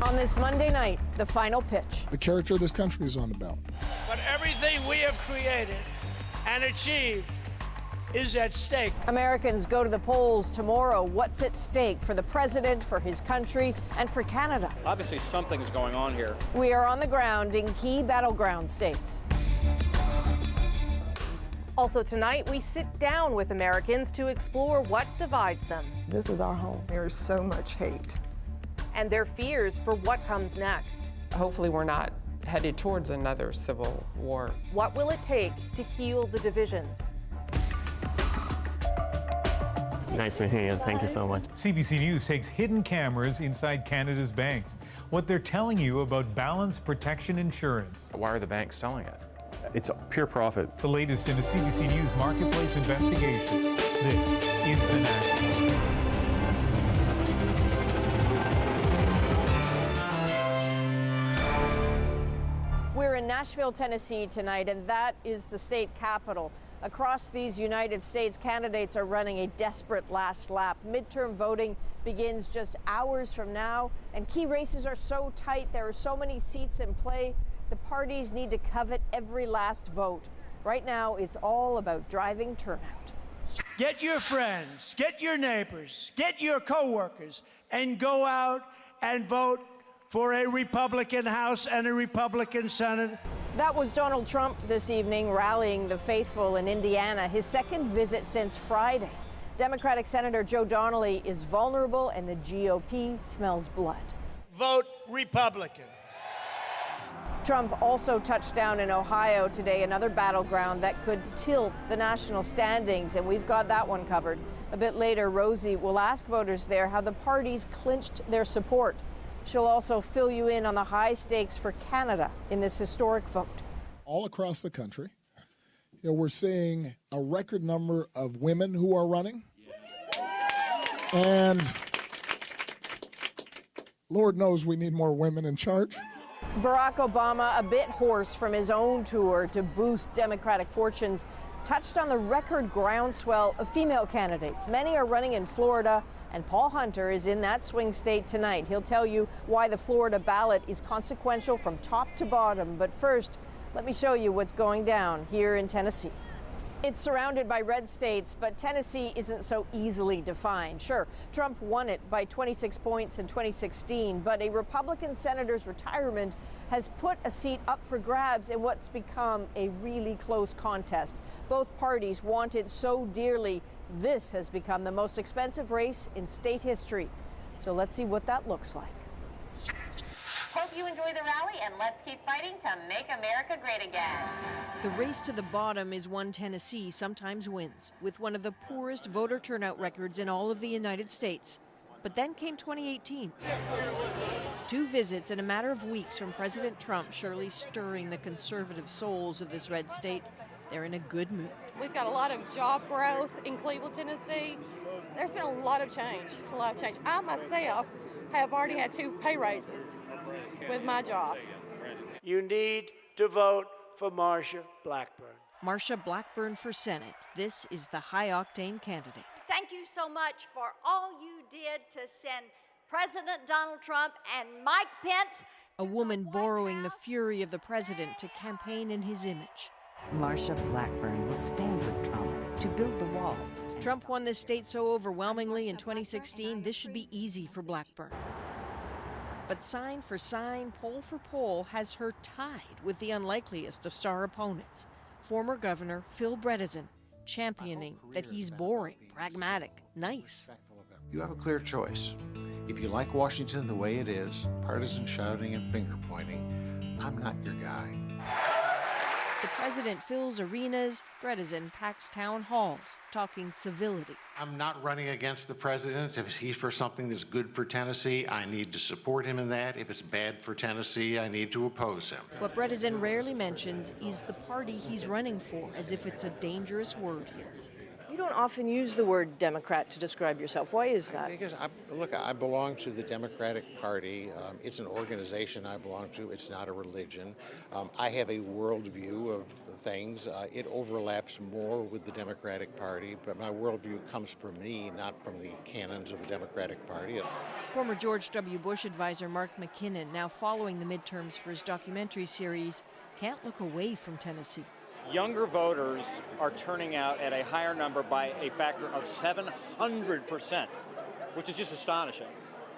On this Monday night, the final pitch. The character of this country is on the ballot. But everything we have created and achieved is at stake. Americans go to the polls tomorrow. What's at stake for the president, for his country, and for Canada? Obviously, something's going on here. We are on the ground in key battleground states. Also tonight, we sit down with Americans to explore what divides them. This is our home. There is so much hate. And their fears for what comes next. Hopefully we're not headed towards another civil war. What will it take to heal the divisions? Nice meeting you. Thank you so much. CBC News takes hidden cameras inside Canada's banks. What they're telling you about balance protection insurance. Why are the banks selling it? It's pure profit. The latest in a CBC News marketplace investigation. This is The National. We're in Nashville, Tennessee tonight, and that is the state capital. Across these United States, candidates are running a desperate last lap. Midterm voting begins just hours from now, and key races are so tight. There are so many seats in play. The parties need to covet every last vote. Right now, it's all about driving turnout. Get your friends, get your neighbors, get your coworkers, and go out and vote for a Republican House and a Republican Senate. That was Donald Trump this evening rallying the faithful in Indiana, his second visit since Friday. Democratic Senator Joe Donnelly is vulnerable and the GOP smells blood. Vote Republican. Trump also touched down in Ohio today, another battleground that could tilt the national standings, and we've got that one covered. A bit later, Rosie will ask voters there how the parties clinched their support. She'll also fill you in on the high stakes for Canada in this historic vote. All across the country, we're seeing a record number of women who are running. And Lord knows we need more women in charge. Barack Obama, a bit hoarse from his own tour to boost Democratic fortunes, touched on the record groundswell of female candidates. Many are running in Florida, and Paul Hunter is in that swing state tonight. He'll tell you why the Florida ballot is consequential from top to bottom. But first, let me show you what's going down here in Tennessee. It's surrounded by red states, but Tennessee isn't so easily defined. Sure, Trump won it by 26 points in 2016, but a Republican senator's retirement has put a seat up for grabs in what's become a really close contest. Both parties want it so dearly. This has become the most expensive race in state history. So let's see what that looks like. Hope you enjoy the rally, and let's keep fighting to make America great again. The race to the bottom is one Tennessee sometimes wins, with one of the poorest voter turnout records in all of the United States. But then came 2018. 2 visits in a matter of weeks from President Trump, surely stirring the conservative souls of this red state. They're in a good mood. We've got a lot of job growth in Cleveland, Tennessee. There's been a lot of change, I myself have already had 2 pay raises with my job. You need to vote for Marsha Blackburn. Marsha Blackburn for Senate. This is the high-octane candidate. Thank you so much for all you did to send President Donald Trump and Mike Pence. A woman borrowing the fury of the president to campaign in his image. Marsha Blackburn will stand with Trump to build the wall. Trump won this state so overwhelmingly in 2016, this should be easy for Blackburn. But sign for sign, poll for poll has her tied with the unlikeliest of star opponents. Former Governor Phil Bredesen, championing that he's boring, pragmatic, nice. You have a clear choice. If you like Washington the way it is, partisan shouting and finger pointing, I'm not your guy. The president fills arenas, Bredesen packs town halls, talking civility. I'm not running against the president. If he's for something that's good for Tennessee, I need to support him in that. If it's bad for Tennessee, I need to oppose him. What Bredesen rarely mentions is the party he's running for, as if it's a dangerous word here. You don't often use the word Democrat to describe yourself. Why is that? Because, I belong to the Democratic Party. It's an organization I belong to. It's not a religion. I have a worldview of things. It overlaps more with the Democratic Party, but my worldview comes from me, not from the canons of the Democratic Party. Former George W. Bush advisor Mark McKinnon, now following the midterms for his documentary series, can't look away from Tennessee. Younger voters are turning out at a higher number by a factor of 700%, which is just astonishing.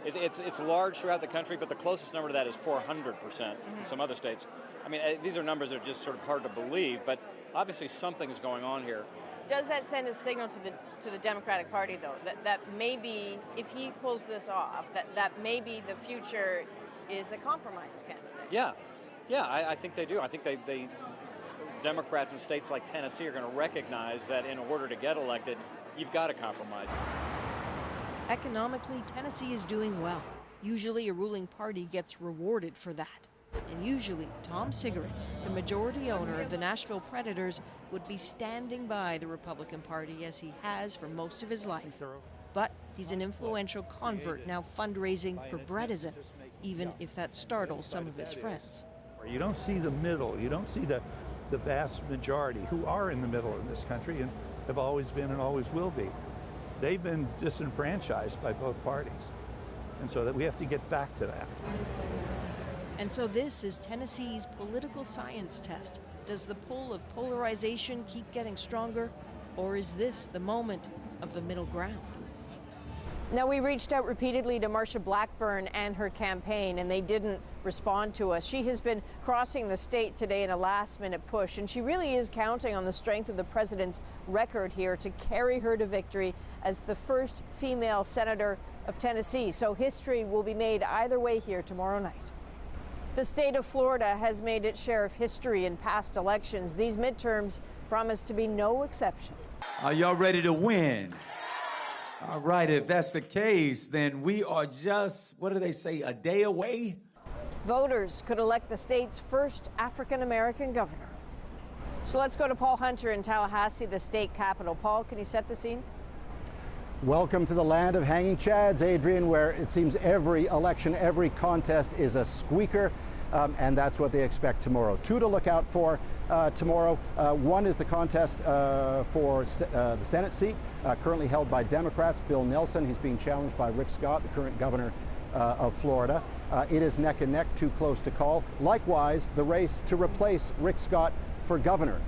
It's large throughout the country, but the closest number to that is 400% in some other states. I mean, these are numbers that are just sort of hard to believe, but obviously something's going on here. Does that send a signal to the Democratic Party, though, that maybe if he pulls this off, that maybe the future is a compromise candidate? Yeah, I think they do. I think they Democrats in states like Tennessee are going to recognize that in order to get elected, you've got to compromise. Economically, Tennessee is doing well. Usually a ruling party gets rewarded for that. And usually, Tom Siggering, the majority owner of the Nashville Predators, would be standing by the Republican Party as he has for most of his life. But he's an influential convert now fundraising for Bredesen, even if that startles some of his friends. You don't see the middle. You don't see the vast majority who are in the middle in this country and have always been and always will be. They've been disenfranchised by both parties. And so that we have to get back to that. And so this is Tennessee's political science test. Does the pull of polarization keep getting stronger, or is this the moment of the middle ground? Now, we reached out repeatedly to Marsha Blackburn and her campaign, and they didn't respond to us. She has been crossing the state today in a last-minute push, and she really is counting on the strength of the president's record here to carry her to victory as the first female senator of Tennessee. So history will be made either way here tomorrow night. The state of Florida has made its share of history in past elections. These midterms promise to be no exception. Are y'all ready to win? All right, if that's the case, then we are just, what do they say, a day away? Voters could elect the state's first African-American governor. So let's go to Paul Hunter in Tallahassee, the state capital. Paul, can you set the scene? Welcome to the land of hanging chads, Adrian, where it seems every election, every contest is a squeaker, and that's what they expect tomorrow. Two to look out for tomorrow. One is the contest for the Senate seat, currently held by Democrats. Bill Nelson, he's being challenged by Rick Scott, the current governor of Florida. It is neck and neck, too close to call. Likewise, the race to replace Rick Scott for governor,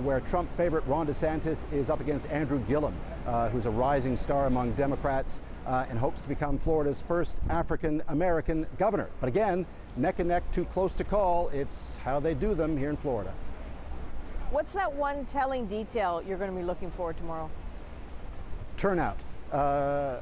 where Trump favorite Ron DeSantis is up against Andrew Gillum, who's a rising star among Democrats and hopes to become Florida's first African-American governor. But again, neck and neck, too close to call. It's how they do them here in Florida. What's that one telling detail you're going to be looking for tomorrow? Turnout.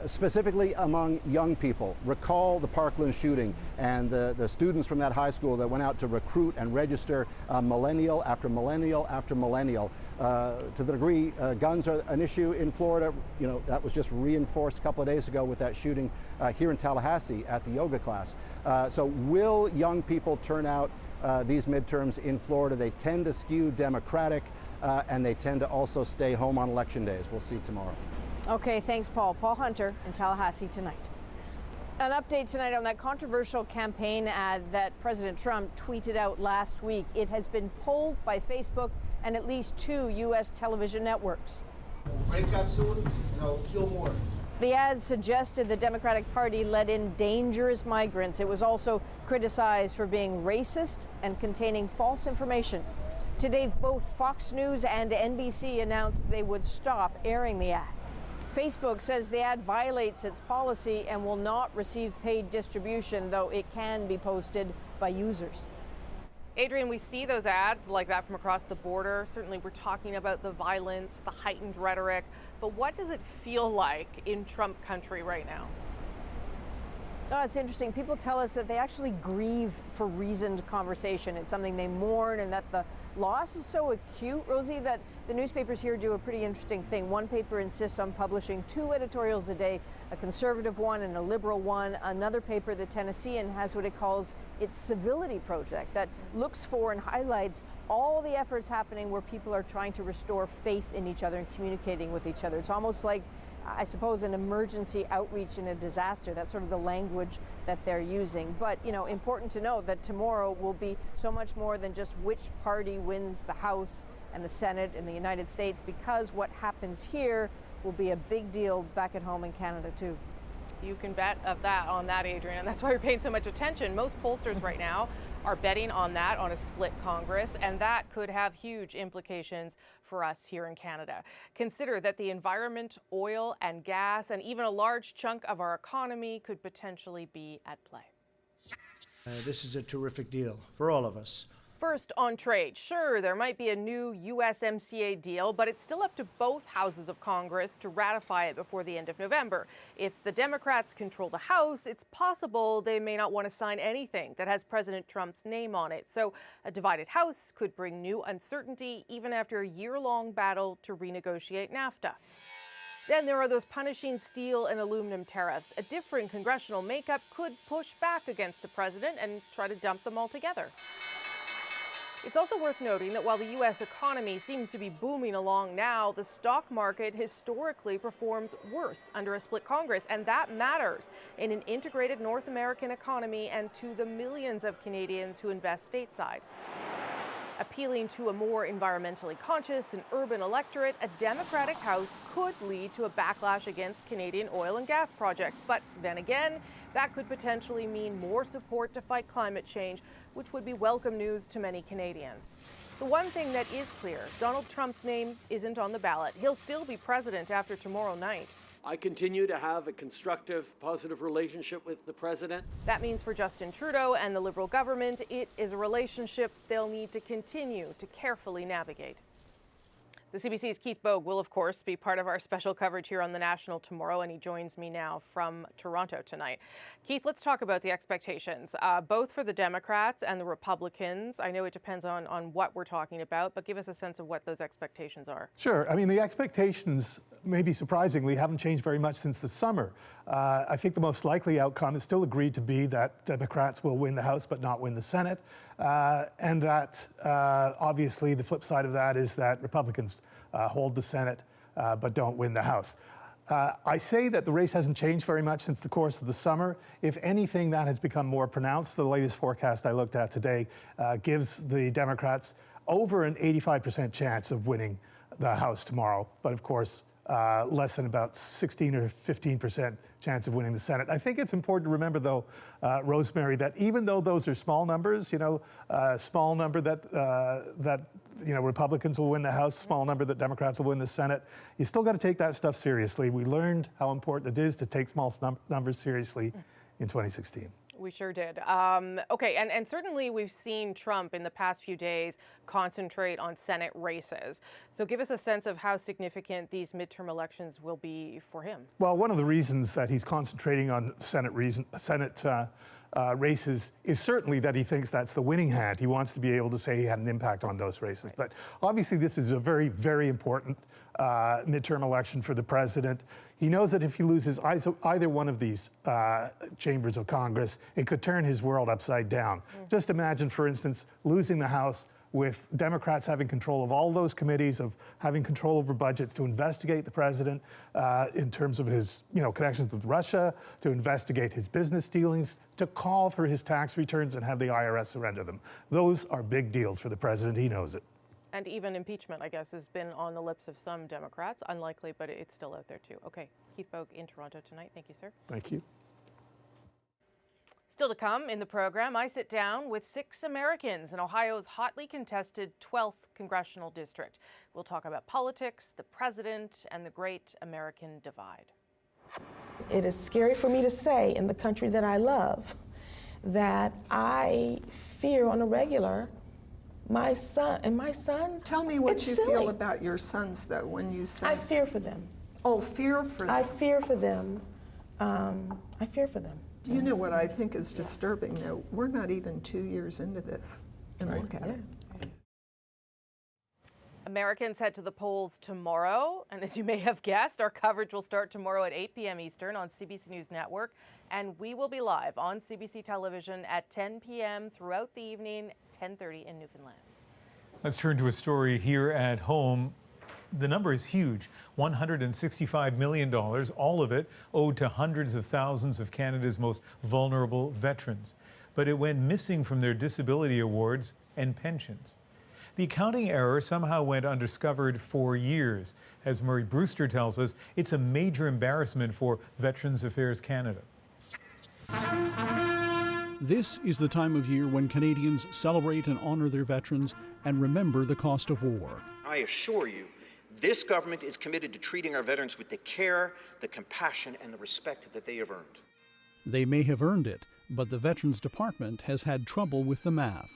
Specifically among young people. Recall the Parkland shooting and the students from that high school that went out to recruit and register millennial after millennial after millennial. To the degree guns are an issue in Florida, you know, that was just reinforced a couple of days ago with that shooting here in Tallahassee at the yoga class. So will young people turn out these midterms in Florida? They tend to skew Democratic and they tend to also stay home on election days. We'll see tomorrow. Okay, thanks, Paul. Paul Hunter in Tallahassee tonight. An update tonight on that controversial campaign ad that President Trump tweeted out last week. It has been pulled by Facebook and at least 2 U.S. television networks. Break up soon, kill more. The ad suggested the Democratic Party let in dangerous migrants. It was also criticized for being racist and containing false information. Today, both Fox News and NBC announced they would stop airing the ad. Facebook says the ad violates its policy and will not receive paid distribution, though it can be posted by users. Adrian, we see those ads like that from across the border. Certainly we're talking about the violence, the heightened rhetoric, but what does it feel like in Trump country right now? Oh, it's interesting. People tell us that they actually grieve for reasoned conversation. It's something they mourn, and that the loss is so acute, Rosie, that the newspapers here do a pretty interesting thing. One paper insists on publishing 2 editorials a day, a conservative one and a liberal one. Another paper, the Tennessean, has what it calls its civility project that looks for and highlights all the efforts happening where people are trying to restore faith in each other and communicating with each other. It's almost like, I suppose, an emergency outreach in a disaster. That's sort of the language that they're using. But, you know, important to note that tomorrow will be so much more than just which party wins the House and the Senate in the United States, because what happens here will be a big deal back at home in Canada, too. You can bet on that, Adrian, and that's why you're paying so much attention. Most pollsters right now are betting on that, on a split Congress, and that could have huge implications for us here in Canada. Consider that the environment, oil and gas, and even a large chunk of our economy could potentially be at play. This is a terrific deal for all of us. First, on trade. Sure, there might be a new USMCA deal, but it's still up to both houses of Congress to ratify it before the end of November. If the Democrats control the House, it's possible they may not want to sign anything that has President Trump's name on it. So a divided House could bring new uncertainty even after a year-long battle to renegotiate NAFTA. Then there are those punishing steel and aluminum tariffs. A different congressional makeup could push back against the president and try to dump them all together. It's also worth noting that while the U.S. economy seems to be booming along now, the stock market historically performs worse under a split Congress, and that matters in an integrated North American economy and to the millions of Canadians who invest stateside. Appealing to a more environmentally conscious and urban electorate, a Democratic House could lead to a backlash against Canadian oil and gas projects. But then again, that could potentially mean more support to fight climate change, which would be welcome news to many Canadians. The one thing that is clear, Donald Trump's name isn't on the ballot. He'll still be president after tomorrow night. I continue to have a constructive, positive relationship with the president. That means for Justin Trudeau and the Liberal government, it is a relationship they'll need to continue to carefully navigate. The CBC's Keith Bogue will, of course, be part of our special coverage here on The National tomorrow, and he joins me now from Toronto tonight. Keith, let's talk about the expectations, both for the Democrats and the Republicans. I know it depends on what we're talking about, but give us a sense of what those expectations are. Sure. I mean, the expectations, maybe surprisingly, haven't changed very much since the summer. I think the most likely outcome is still agreed to be that Democrats will win the House but not win the Senate. And that, obviously, the flip side of that is that Republicans hold the Senate but don't win the House. I say that the race hasn't changed very much since the course of the summer. If anything, that has become more pronounced. The latest forecast I looked at today gives the Democrats over an 85% chance of winning the House tomorrow. But of course, less than about 16 or 15% chance of winning the Senate. I think it's important to remember, though, Rosemary, that even though those are small numbers, small number that Republicans will win the House, small number that Democrats will win the Senate, you still got to take that stuff seriously. We learned how important it is to take small numbers seriously in 2016. We sure did. Okay, and certainly we've seen Trump in the past few days concentrate on Senate races. So give us a sense of how significant these midterm elections will be for him. Well, one of the reasons that he's concentrating on Senate races is certainly that he thinks that's the winning hand. He wants to be able to say he had an impact on those races. Right. But obviously this is a very, very important midterm election for the president. He knows that if he loses either one of these chambers of Congress, it could turn his world upside down. Just imagine, for instance, losing the House with Democrats having control of all those committees, of having control over budgets to investigate the president in terms of his connections with Russia, to investigate his business dealings, to call for his tax returns and have the IRS surrender them. Those are big deals for the president. He knows it. And even impeachment, I guess, has been on the lips of some Democrats. Unlikely, but it's still out there, too. Okay, Keith Bogue in Toronto tonight. Thank you, sir. Thank you. Still to come in the program, I sit down with 6 Americans in Ohio's hotly contested 12th congressional district. We'll talk about politics, the president, and the great American divide. It is scary for me to say in the country that I love that I fear on a regular my son and my sons. Tell me what you silly. feel about your sons, though, when you say. I fear for them. Oh, fear for them. I fear for them. I fear for them. Do you know what I think is disturbing, though? We're not even 2 years into this, and look at it. Americans head to the polls tomorrow, and as you may have guessed, our coverage will start tomorrow at 8 p.m. Eastern on CBC News Network, and we will be live on CBC Television at 10 p.m. throughout the evening, 10:30 in Newfoundland. Let's turn to a story here at home. The number is huge, $165 million, all of it owed to hundreds of thousands of Canada's most vulnerable veterans. But it went missing from their disability awards and pensions. The accounting error somehow went undiscovered for years. As Murray Brewster tells us, it's a major embarrassment for Veterans Affairs Canada. This is the time of year when Canadians celebrate and honor their veterans and remember the cost of war. I assure you, this government is committed to treating our veterans with the care, the compassion, and the respect that they have earned. They may have earned it, but the Veterans Department has had trouble with the math.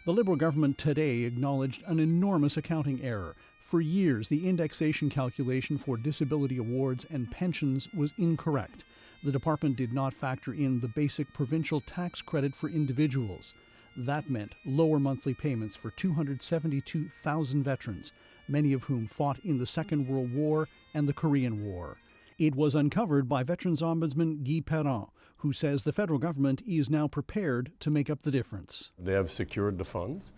The Liberal government today acknowledged an enormous accounting error. For years, the indexation calculation for disability awards and pensions was incorrect. The department did not factor in the basic provincial tax credit for individuals. That meant lower monthly payments for 272,000 veterans, many of whom fought in the Second World War and the Korean War. It was uncovered by Veterans Ombudsman Guy Perron, who says the federal government is now prepared to make up the difference. They have secured the funds,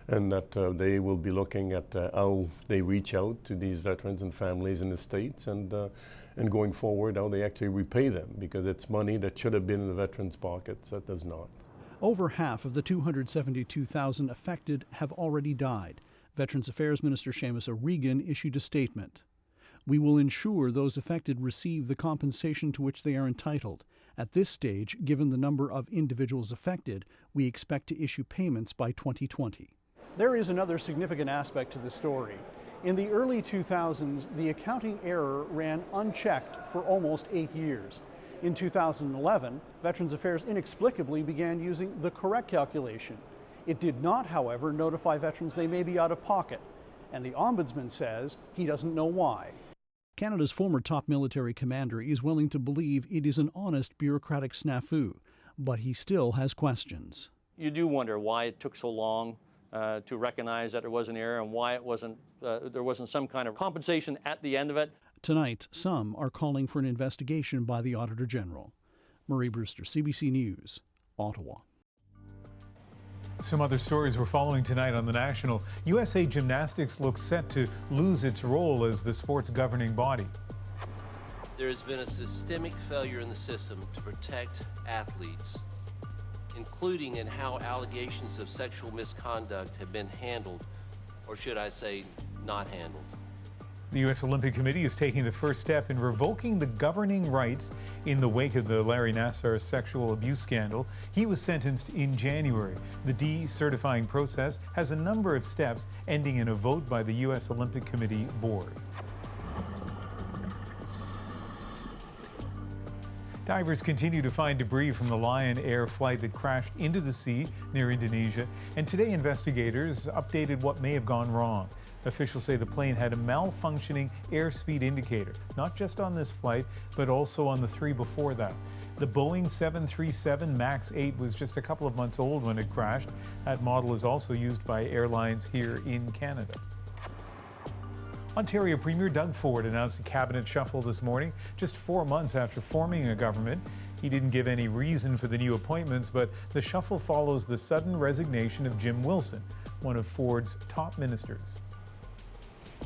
and that they will be looking at how they reach out to these veterans and families in the States, and going forward, how they actually repay them, because it's money that should have been in the veterans' pockets that does not. Over half of the 272,000 affected have already died. Veterans Affairs Minister Seamus O'Regan issued a statement. We will ensure those affected receive the compensation to which they are entitled. At this stage, given the number of individuals affected, we expect to issue payments by 2020. There is another significant aspect to the story. In the early 2000s, the accounting error ran unchecked for almost 8 years. In 2011, Veterans Affairs inexplicably began using the correct calculation. It did not, however, notify veterans they may be out of pocket, and the Ombudsman says he doesn't know why. Canada's former top military commander is willing to believe it is an honest bureaucratic snafu, but he still has questions. You do wonder why it took so long to recognize that there was an error and why there wasn't some kind of compensation at the end of it. Tonight, some are calling for an investigation by the Auditor General. Murray Brewster, CBC News, Ottawa. Some other stories we're following tonight on The National. USA Gymnastics looks set to lose its role as the sport's governing body. There has been a systemic failure in the system to protect athletes, including in how allegations of sexual misconduct have been handled, or should I say, not handled. The U.S. Olympic Committee is taking the first step in revoking the governing rights in the wake of the Larry Nassar sexual abuse scandal. He was sentenced in January. The decertifying process has a number of steps, ending in a vote by the U.S. Olympic Committee board. Divers continue to find debris from the Lion Air flight that crashed into the sea near Indonesia, and today investigators updated what may have gone wrong. Officials say the plane had a malfunctioning airspeed indicator, not just on this flight, but also on the 3 before that. The Boeing 737 MAX 8 was just a couple of months old when it crashed. That model is also used by airlines here in Canada. Ontario Premier Doug Ford announced a cabinet shuffle this morning, just 4 months after forming a government. He didn't give any reason for the new appointments, but the shuffle follows the sudden resignation of Jim Wilson, one of Ford's top ministers.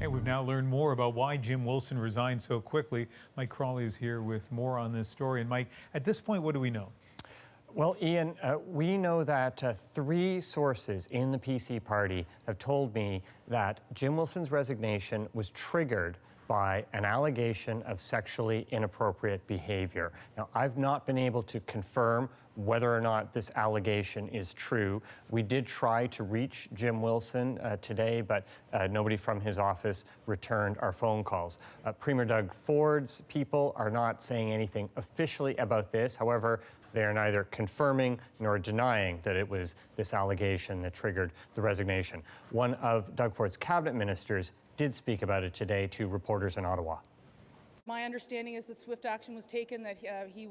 And we've now learned more about why Jim Wilson resigned so quickly. Mike Crawley is here with more on this story. And Mike, at this point, what do we know? Well, Ian, we know that 3 sources in the PC party have told me that Jim Wilson's resignation was triggered by an allegation of sexually inappropriate behavior. Now, I've not been able to confirm whether or not this allegation is true. We did try to reach Jim Wilson today, but nobody from his office returned our phone calls. Premier Doug Ford's people are not saying anything officially about this. However, they are neither confirming nor denying that it was this allegation that triggered the resignation. One of Doug Ford's cabinet ministers did speak about it today to reporters in Ottawa. My understanding is that swift action was taken, that he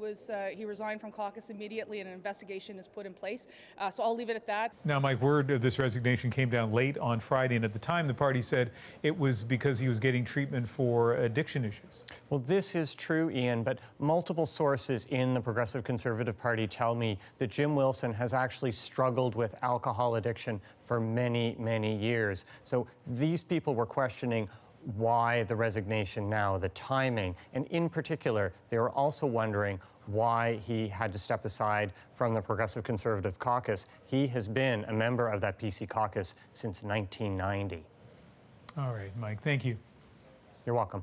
resigned from caucus immediately and an investigation is put in place. So I'll leave it at that. Now, Mike, word of this resignation came down late on Friday, and at the time the party said it was because he was getting treatment for addiction issues. Well, this is true, Ian, but multiple sources in the Progressive Conservative Party tell me that Jim Wilson has actually struggled with alcohol addiction for many, many years. So these people were questioning why the resignation now, the timing, and in particular, they were also wondering why he had to step aside from the Progressive Conservative Caucus. He has been a member of that PC caucus since 1990. All right, Mike, thank you. You're welcome.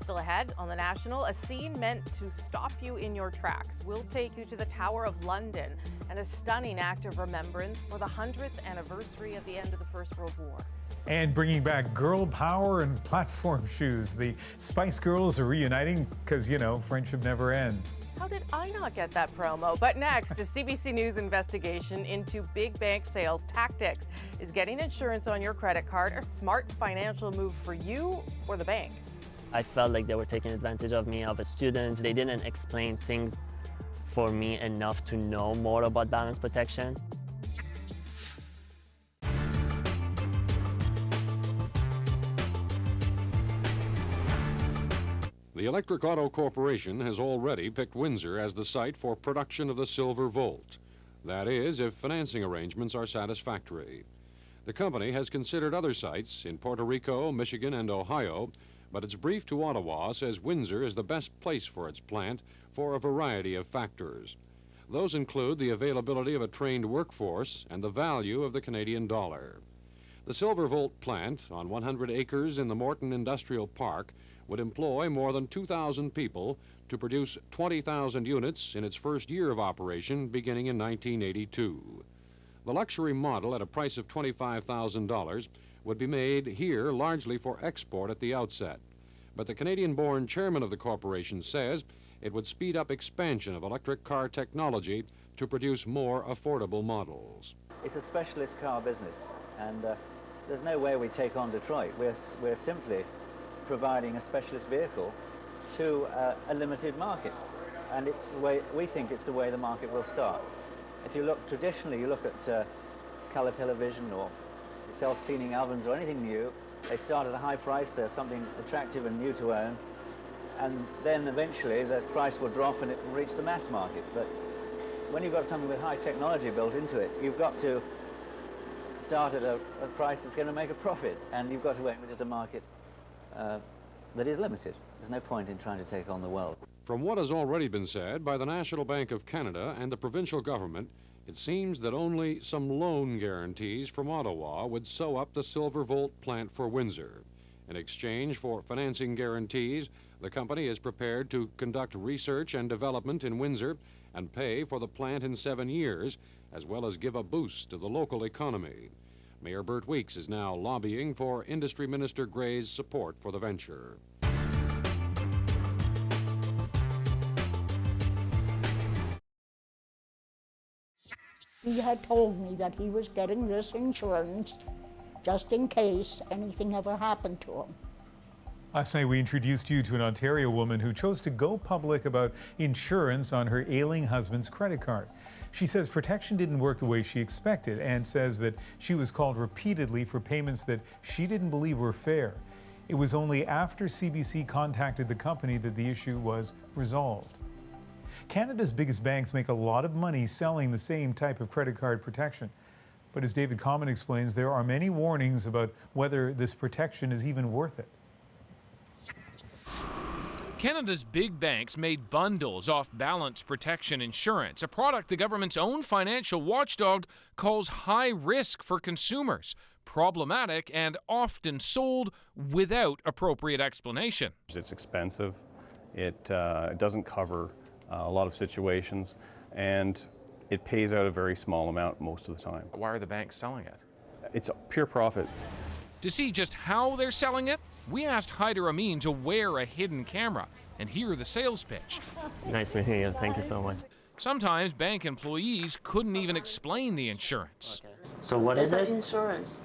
Still ahead on The National, a scene meant to stop you in your tracks. We'll take you to the Tower of London and a stunning act of remembrance for the 100th anniversary of the end of the First World War. And bringing back girl power and platform shoes. The Spice Girls are reuniting because, you know, friendship never ends. How did I not get that promo? But next, a CBC News investigation into big bank sales tactics. Is getting insurance on your credit card a smart financial move for you or the bank? I felt like they were taking advantage of me, of a student. They didn't explain things for me enough to know more about balance protection. The Electric Auto Corporation has already picked Windsor as the site for production of the Silver Volt. That is, if financing arrangements are satisfactory. The company has considered other sites in Puerto Rico, Michigan, and Ohio, but its brief to Ottawa says Windsor is the best place for its plant for a variety of factors. Those include the availability of a trained workforce and the value of the Canadian dollar. The Silver Volt plant, on 100 acres in the Morton Industrial Park, would employ more than 2,000 people to produce 20,000 units in its first year of operation beginning in 1982. The luxury model at a price of $25,000 would be made here largely for export at the outset. But the Canadian-born chairman of the corporation says it would speed up expansion of electric car technology to produce more affordable models. It's a specialist car business, and there's no way we take on Detroit. We're simply providing a specialist vehicle to a limited market, and it's the way we think it's the way the market will start. If you look traditionally, you look at color television or self-cleaning ovens or anything new, they start at a high price, there's something attractive and new to own, and then eventually the price will drop and it will reach the mass market. But when you've got something with high technology built into it, you've got to start at a price that's going to make a profit, and you've got to aim it at a market that is limited. There's no point in trying to take on the world. From what has already been said by the National Bank of Canada and the provincial government, it seems that only some loan guarantees from Ottawa would sew up the Silver Volt plant for Windsor. In exchange for financing guarantees, the company is prepared to conduct research and development in Windsor and pay for the plant in 7 years, as well as give a boost to the local economy. Mayor Bert Weeks is now lobbying for Industry Minister Gray's support for the venture. He had told me that he was getting this insurance just in case anything ever happened to him. Last night we introduced you to an Ontario woman who chose to go public about insurance on her ailing husband's credit card. She says protection didn't work the way she expected and says that she was called repeatedly for payments that she didn't believe were fair. It was only after CBC contacted the company that the issue was resolved. Canada's biggest banks make a lot of money selling the same type of credit card protection. But as David Common explains, there are many warnings about whether this protection is even worth it. Canada's big banks made bundles off balance protection insurance, a product the government's own financial watchdog calls high risk for consumers, problematic, and often sold without appropriate explanation. It's expensive, it doesn't cover a lot of situations, and it pays out a very small amount most of the time. Why are the banks selling it? It's pure profit. To see just how they're selling it, we asked Haider Amin to wear a hidden camera and hear the sales pitch. Nice meeting you. Thank you so much. Sometimes bank employees couldn't even explain the insurance. Okay. So what is it? It's insurance.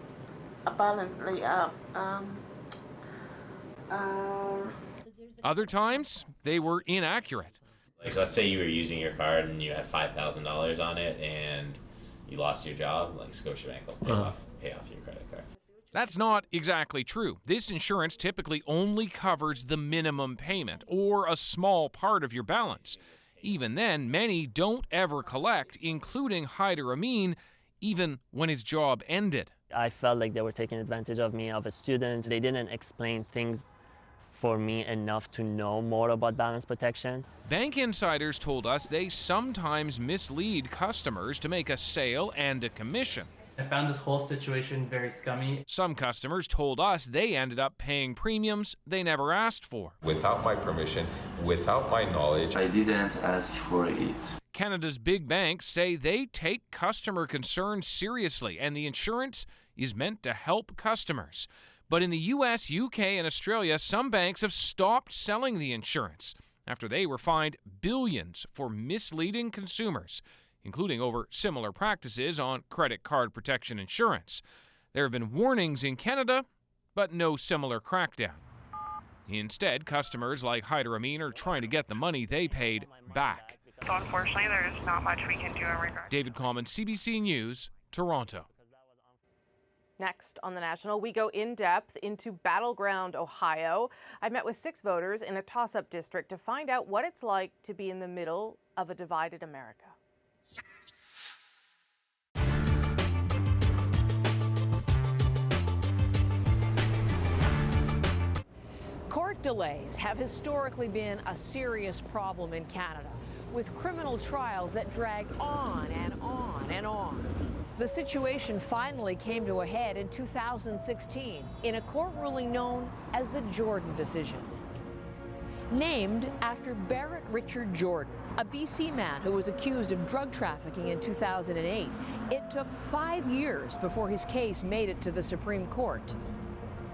Apparently, Other times, they were inaccurate. Like, let's say you were using your card and you had $5,000 on it and you lost your job, like Scotiabank will pay off your credit card. That's not exactly true. This insurance typically only covers the minimum payment or a small part of your balance. Even then, many don't ever collect, including Haider Amin, even when his job ended. I felt like they were taking advantage of me, of a student. They didn't explain things for me enough to know more about balance protection. Bank insiders told us they sometimes mislead customers to make a sale and a commission. I found this whole situation very scummy. Some customers told us they ended up paying premiums they never asked for. Without my permission, without my knowledge. I didn't ask for it. Canada's big banks say they take customer concerns seriously, and the insurance is meant to help customers. But in the US, UK, and Australia, some banks have stopped selling the insurance after they were fined billions for misleading consumers, including over similar practices on credit card protection insurance. There have been warnings in Canada, but no similar crackdown. Instead, customers like Haider Amin are trying to get the money they paid back. So unfortunately, there's not much we can do in regard. David Common, CBC News, Toronto. Next on The National, we go in-depth into battleground Ohio. I met with 6 voters in a toss-up district to find out what it's like to be in the middle of a divided America. Court delays have historically been a serious problem in Canada, with criminal trials that drag on and on and on. The situation finally came to a head in 2016 in a court ruling known as the Jordan decision. Named after Barrett Richard Jordan, a BC man who was accused of drug trafficking in 2008, it took 5 years before his case made it to the Supreme Court.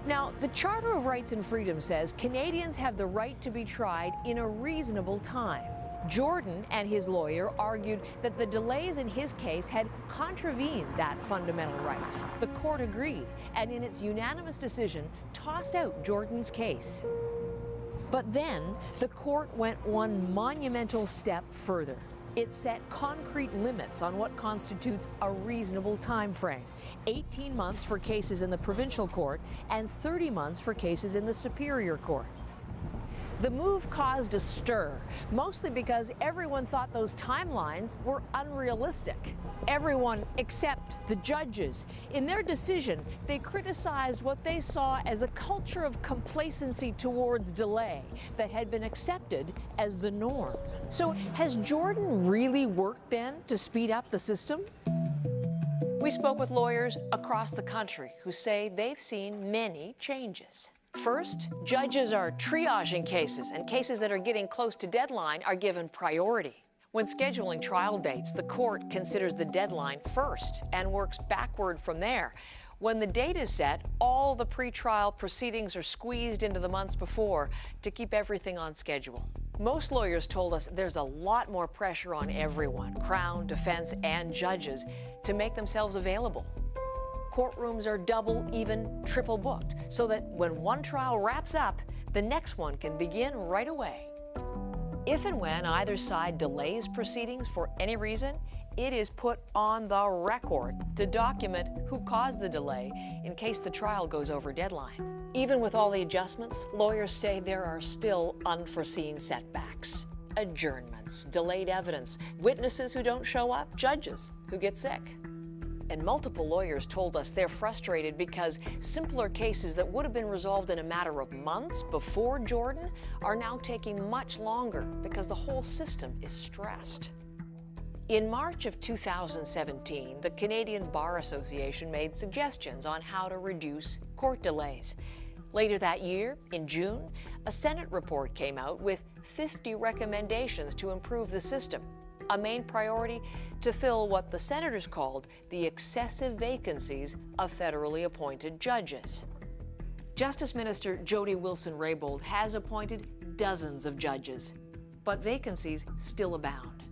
Now, the Charter of Rights and Freedoms says Canadians have the right to be tried in a reasonable time. Jordan and his lawyer argued that the delays in his case had contravened that fundamental right. The court agreed, and in its unanimous decision, tossed out Jordan's case. But then, the court went one monumental step further. It set concrete limits on what constitutes a reasonable time frame. 18 months for cases in the provincial court and 30 months for cases in the Superior Court. The move caused a stir, mostly because everyone thought those timelines were unrealistic. Everyone except the judges. In their decision, they criticized what they saw as a culture of complacency towards delay that had been accepted as the norm. So has Jordan really worked then to speed up the system? We spoke with lawyers across the country who say they've seen many changes. First, judges are triaging cases, and cases that are getting close to deadline are given priority. When scheduling trial dates, the court considers the deadline first and works backward from there. When the date is set, all the pretrial proceedings are squeezed into the months before to keep everything on schedule. Most lawyers told us there's a lot more pressure on everyone, Crown, defense, and judges, to make themselves available. Courtrooms are double, even triple booked, so that when one trial wraps up, the next one can begin right away. If and when either side delays proceedings for any reason, it is put on the record to document who caused the delay in case the trial goes over deadline. Even with all the adjustments, lawyers say there are still unforeseen setbacks. Adjournments, delayed evidence, witnesses who don't show up, judges who get sick. And multiple lawyers told us they're frustrated because simpler cases that would have been resolved in a matter of months before Jordan are now taking much longer because the whole system is stressed. In March of 2017, the Canadian Bar Association made suggestions on how to reduce court delays. Later that year, in June, a Senate report came out with 50 recommendations to improve the system. A main priority, to fill what the senators called the excessive vacancies of federally appointed judges. Justice Minister Jody Wilson-Raybould has appointed dozens of judges, but vacancies still abound.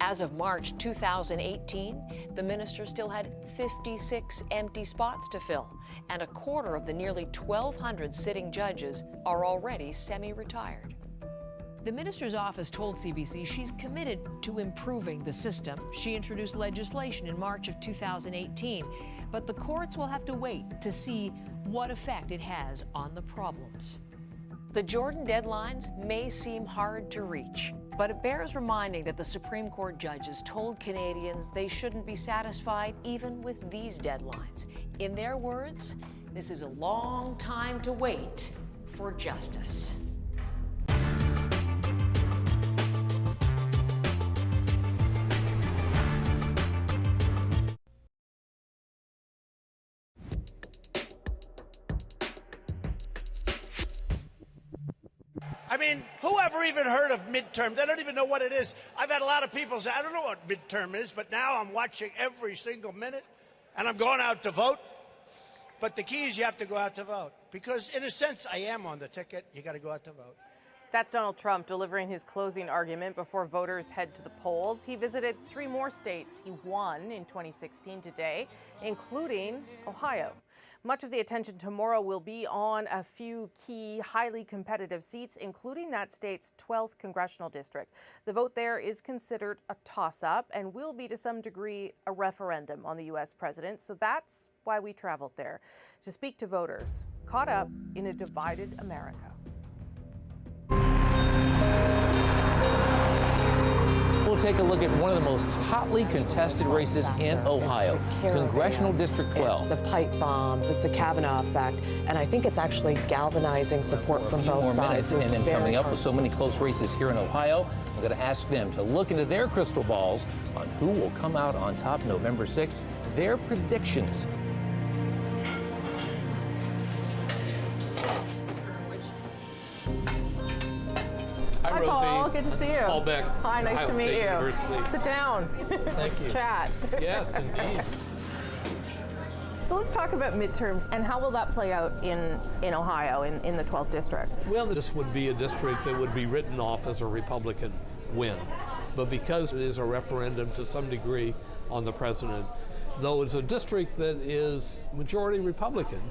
As of March 2018, the minister still had 56 empty spots to fill, and a quarter of the nearly 1,200 sitting judges are already semi-retired. The minister's office told CBC she's committed to improving the system. She introduced legislation in March of 2018, but the courts will have to wait to see what effect it has on the problems. The Jordan deadlines may seem hard to reach, but it bears reminding that the Supreme Court judges told Canadians they shouldn't be satisfied even with these deadlines. In their words, this is a long time to wait for justice. I mean, who ever even heard of midterms? I don't even know what it is. I've had a lot of people say, I don't know what midterm is, but now I'm watching every single minute, and I'm going out to vote. But the key is you have to go out to vote. Because in a sense, I am on the ticket. You got to go out to vote. That's Donald Trump delivering his closing argument before voters head to the polls. He visited 3 more states he won in 2016 today, including Ohio. Much of the attention tomorrow will be on a few key, highly competitive seats, including that state's 12th congressional district. The vote there is considered a toss-up and will be, to some degree, a referendum on the U.S. president. So that's why we traveled there, to speak to voters caught up in a divided America. We'll take a look at one of the most hotly contested races in Ohio, Congressional District 12. It's the pipe bombs, it's the Kavanaugh effect, and I think it's actually galvanizing support from both sides. And then coming up with so many close races here in Ohio, I'm going to ask them to look into their crystal balls on who will come out on top November 6th, their predictions. Hi, Paul. Good to see you. Paul Beck. Hi, nice Ohio to meet State you. University. Sit down. Thank you. Let's chat. Yes, indeed. So let's talk about midterms and how will that play out in Ohio, in the 12th district? Well, this would be a district that would be written off as a Republican win. But because it is a referendum to some degree on the president, though it's a district that is majority Republican,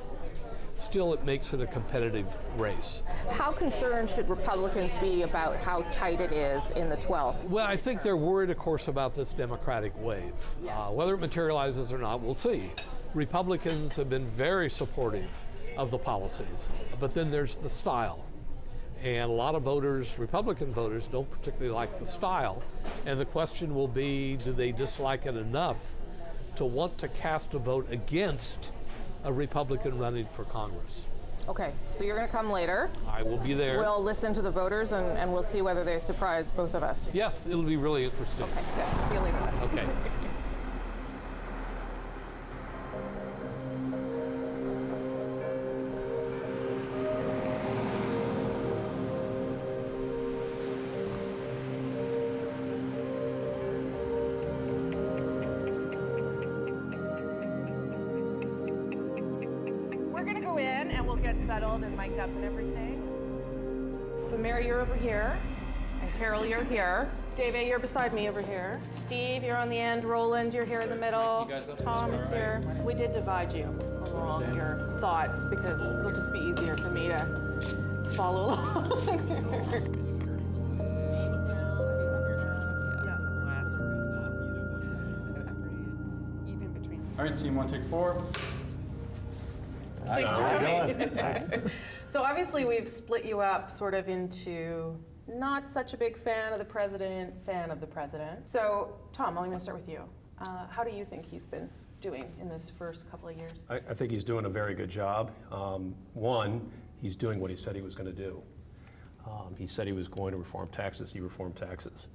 still it makes it a competitive race. How concerned should Republicans be about how tight it is in the 12th? Well, I think they're worried, of course, about this Democratic wave. Yes. Whether it materializes or not, we'll see. Republicans have been very supportive of the policies, but then there's the style. And a lot of voters, Republican voters, don't particularly like the style. And the question will be, do they dislike it enough to want to cast a vote against a Republican running for Congress? Okay, so you're going to come later. I will be there. We'll listen to the voters and we'll see whether they surprise both of us. Yes, it'll be really interesting. Okay, good. See you later then. Okay. Settled and mic'd up and everything. So Mary, you're over here, and Carol, you're here. David, you're beside me over here. Steve, you're on the end. Roland, you're here in the middle. Tom is here. We did divide you along your thoughts because it'll just be easier for me to follow along. All right, scene 1, take 4. Thanks for coming. So obviously we've split you up sort of into not such a big fan of the president, fan of the president. So Tom, I'm going to start with you. How do you think he's been doing in this first couple of years? I think he's doing a very good job. One, he's doing what he said he was going to do. He said he was going to reform taxes. He reformed taxes.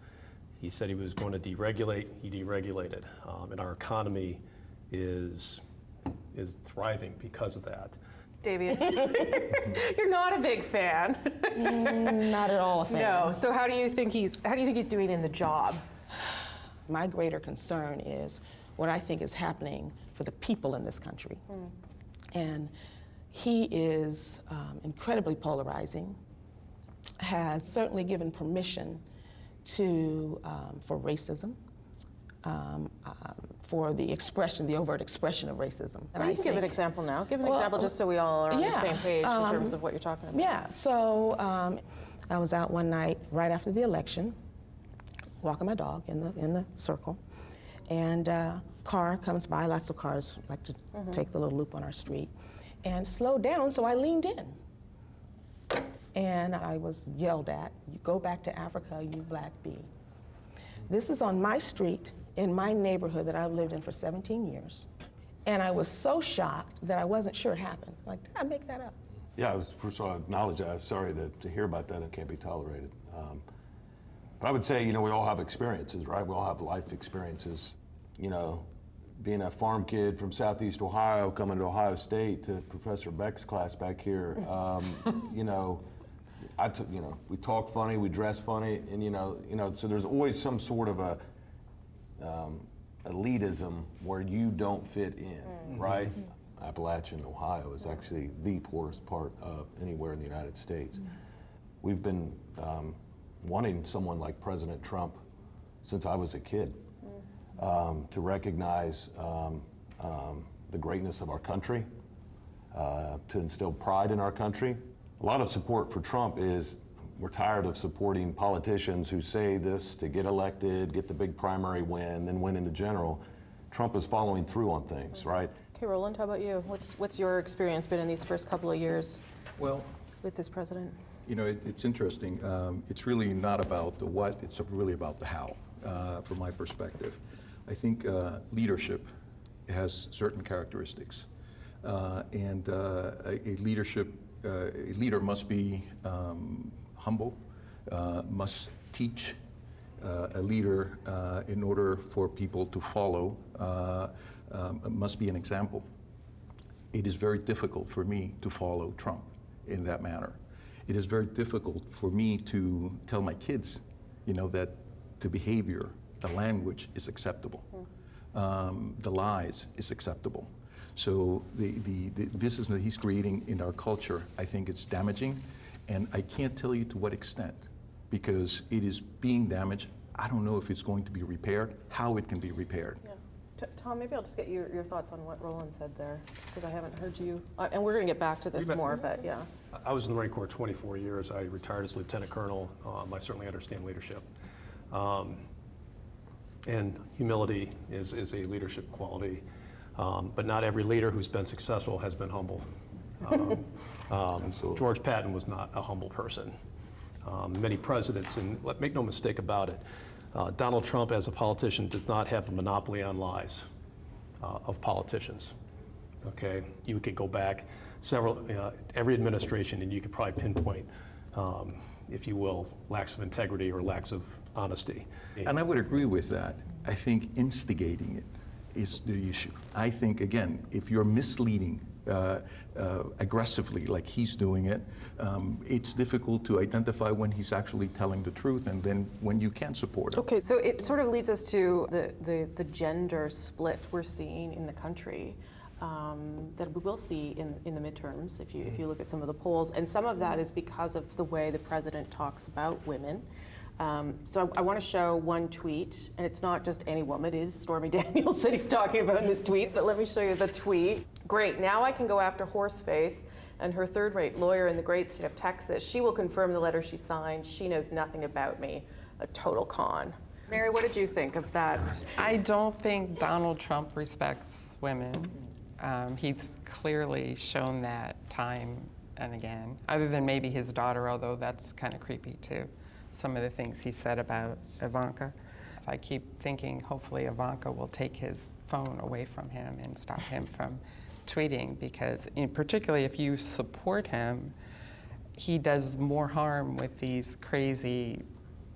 He said he was going to deregulate. He deregulated. And our economy is thriving because of that. David, you're not a big fan. Not at all a fan. No. So how do you think he's doing in the job? My greater concern is what I think is happening for the people in this country. And he is incredibly polarizing, has certainly given permission to for racism, for the expression, the overt expression of racism. And You can give an example now. Give an example just so we all are on the same page in terms of what you're talking about. Yeah, so I was out one night right after the election, walking my dog in the circle, and a car comes by. Lots of cars like to take the little loop on our street, and slowed down, so I leaned in. And I was yelled at, "You go back to Africa, you black bee." This is on my street, in my neighborhood that I've lived in for 17 years. And I was so shocked that I wasn't sure it happened. Like, did I make that up? Yeah, first of all, I acknowledge that. I was sorry to hear about that. It can't be tolerated. But I would say, we all have experiences, right? We all have life experiences. Being a farm kid from Southeast Ohio, coming to Ohio State to Professor Beck's class back here, we talk funny, we dress funny, and so there's always some sort of a elitism where you don't fit in, right? Appalachian, Ohio is actually the poorest part of anywhere in the United States. We've been wanting someone like President Trump since I was a kid to recognize the greatness of our country, to instill pride in our country. A lot of support for Trump is we're tired of supporting politicians who say this to get elected, get the big primary win, then win in the general. Trump is following through on things, right? Okay, Roland, how about you? What's your experience been in these first couple of years with this president? It's interesting. It's really not about the what, it's really about the how, from my perspective. I think leadership has certain characteristics, and a leader must be humble, must teach. A leader, in order for people to follow, must be an example. It is very difficult for me to follow Trump in that manner. It is very difficult for me to tell my kids, that the behavior, the language is acceptable. The lies is acceptable. So the business that he's creating in our culture, I think it's damaging, and I can't tell you to what extent, because it is being damaged. I don't know if it's going to be repaired, how it can be repaired. Yeah. Tom, maybe I'll just get your thoughts on what Roland said there, just because I haven't heard you. And we're going to get back to this more, but yeah. I was in the Marine Corps 24 years. I retired as Lieutenant Colonel. I certainly understand leadership. And humility is a leadership quality. But not every leader who's been successful has been humble. George Patton was not a humble person. Many presidents, and make no mistake about it, Donald Trump as a politician does not have a monopoly on lies of politicians. Okay, you could go back every administration and you could probably pinpoint, if you will, lacks of integrity or lacks of honesty. And I would agree with that. I think instigating it is the issue. I think, again, if you're misleading aggressively like he's doing it, it's difficult to identify when he's actually telling the truth and then when you can support it. Okay, so it sort of leads us to the gender split we're seeing in the country that we will see in the midterms if you look at some of the polls, and some of that is because of the way the president talks about women. So I want to show one tweet, and it's not just any woman, it is Stormy Daniels that he's talking about in this tweet, so let me show you the tweet. Great, now I can go after Horseface and her third-rate lawyer in the great state of Texas. She will confirm the letter she signed. She knows nothing about me. A total con. Mary, what did you think of that? I don't think Donald Trump respects women. He's clearly shown that time and again, other than maybe his daughter, although that's kind of creepy too. Some of the things he said about Ivanka. I keep thinking hopefully Ivanka will take his phone away from him and stop him from tweeting, because particularly if you support him, he does more harm with these crazy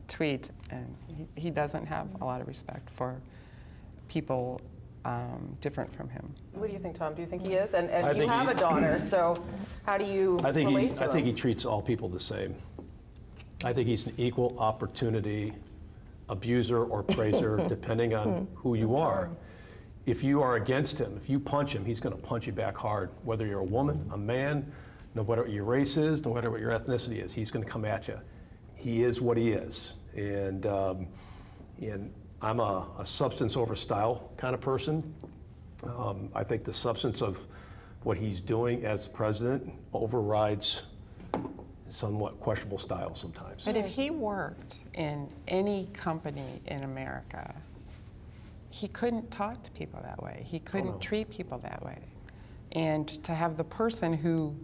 tweets, and he doesn't have a lot of respect for people different from him. What do you think, Tom? Do you think he is? And you have a daughter, so how do you relate to him? I think he treats all people the same. I think he's an equal opportunity abuser or praiser, depending on who you are. If you are against him, if you punch him, he's going to punch you back hard. Whether you're a woman, a man, no matter what your race is, no matter what your ethnicity is, he's going to come at you. He is what he is. And I'm a substance over style kind of person. I think the substance of what he's doing as president overrides somewhat questionable style sometimes. But if he worked in any company in America, he couldn't talk to people that way. He couldn't treat people that way. And to have the person who,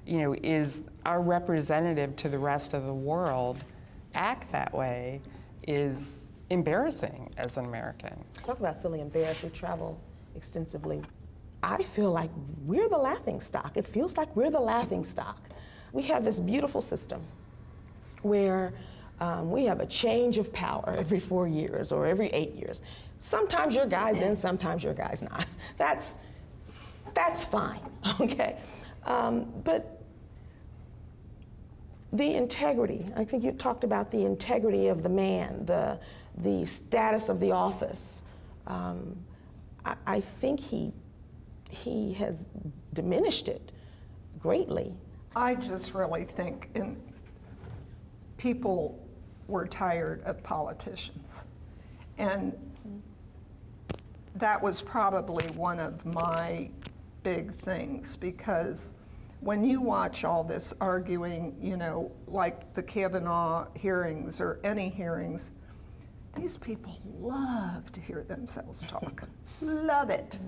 is our representative to the rest of the world act that way is embarrassing as an American. Talk about feeling embarrassed. We travel extensively. I feel like we're the laughingstock. It feels like we're the laughingstock. We have this beautiful system where we have a change of power every 4 years or every 8 years. Sometimes your guy's in, sometimes your guy's not. That's fine, okay? But the integrity, I think you talked about the integrity of the man, the status of the office. I think he has diminished it greatly. I just really think people were tired of politicians. And that was probably one of my big things, because when you watch all this arguing, like the Kavanaugh hearings or any hearings, these people love to hear themselves talk. Love it.